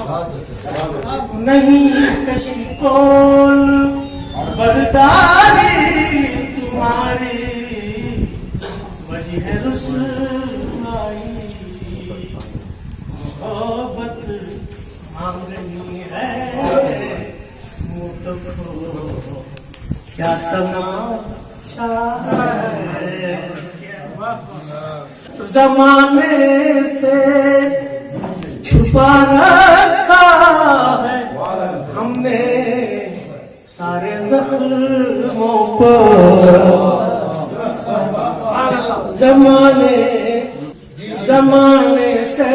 नहीं कशी कोल बरदारी तुम्हारी वजह रुसवाई मोहब्बत मांगनी है मुझको क्या तमाशा है ज़माने से छुपा रखा है हमने सारे ज़ख्मों को ज़माने से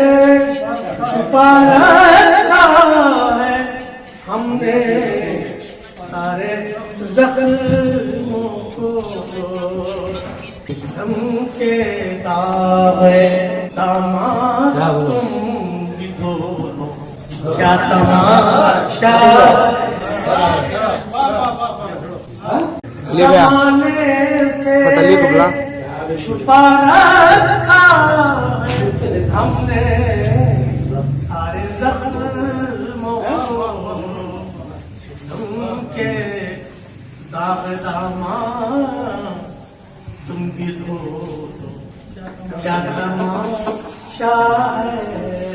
छुपा रखा है हमने सारे ज़ख्मों को के दामाद तुम भी बोलो क्या तमाशा ज़माने से छुपा रखा है हमने सारे ज़ख्मों के दामाद तुम भी धो क्या तमाशा है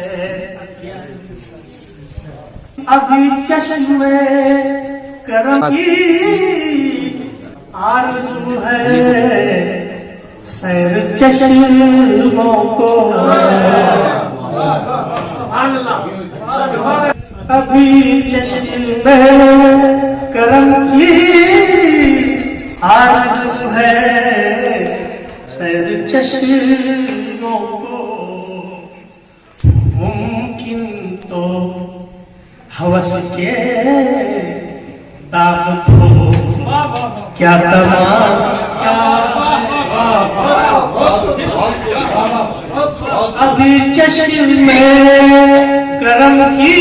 अभी चश्मे करम की आरज़ू है सैर चश्मों को अभी चश्मे करम की आरज़ू है सैर चश्मों को मुमकिन तो हवस के दावत हो क्या तमाशा अभी चश्मे करम की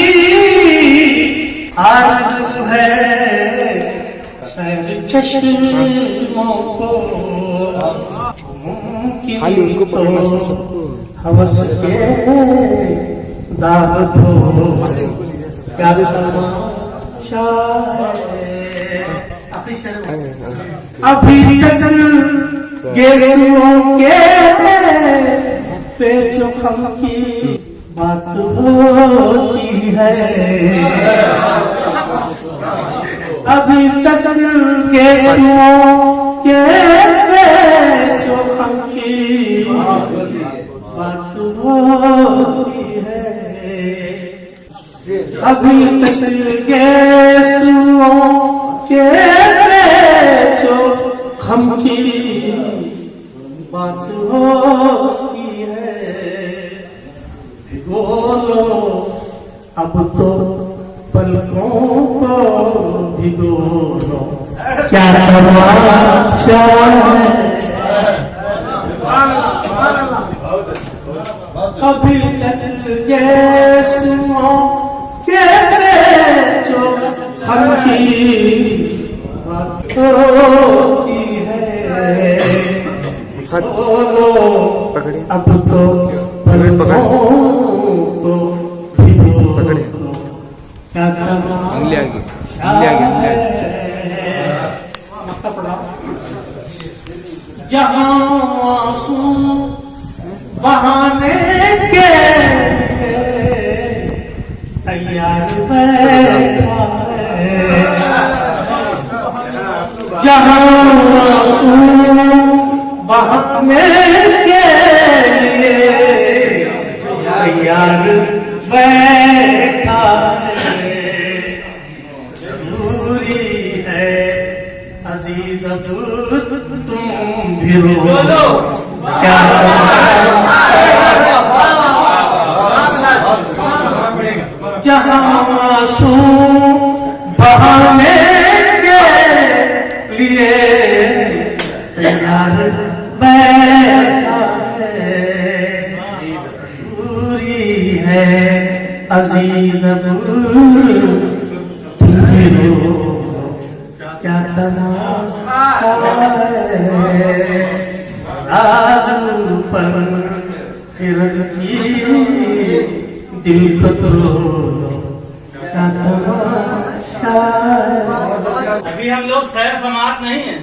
आरज़ू है सैर चश्मों को खाली उनको पकड़ना है सबको हवस के दावत हो क्या तमाशा अभी तक गेरुओं के पेचो खम की बात होती है अभी तक गेरुओं के पेचो खम की बात होती है अभी तक गेरुओं के पेचो खम की बात होती है भिगो लो अब तो पलकों को भिगो लो क्या तमाशा अभी तक गेरुओं के पेचो खम की बात होती है बोलो अब तो पलकों को भिगो लो क्या तमाशा जहाँ आंसू बहाने के तैयार बैठा है जहाँ आंसू बहाने के तैयार बैठा है जरूरी है अजीज तुम भी रो क्या जहाँ आंसू बहाने के लिए तैयार बैठा है जरूरी है अजीज तुम भी रो क्या तमाशा है राजू पर फिर की दिल को तोड़ो का तमाशा है। अभी हम लोग सैर समाप्त नहीं है,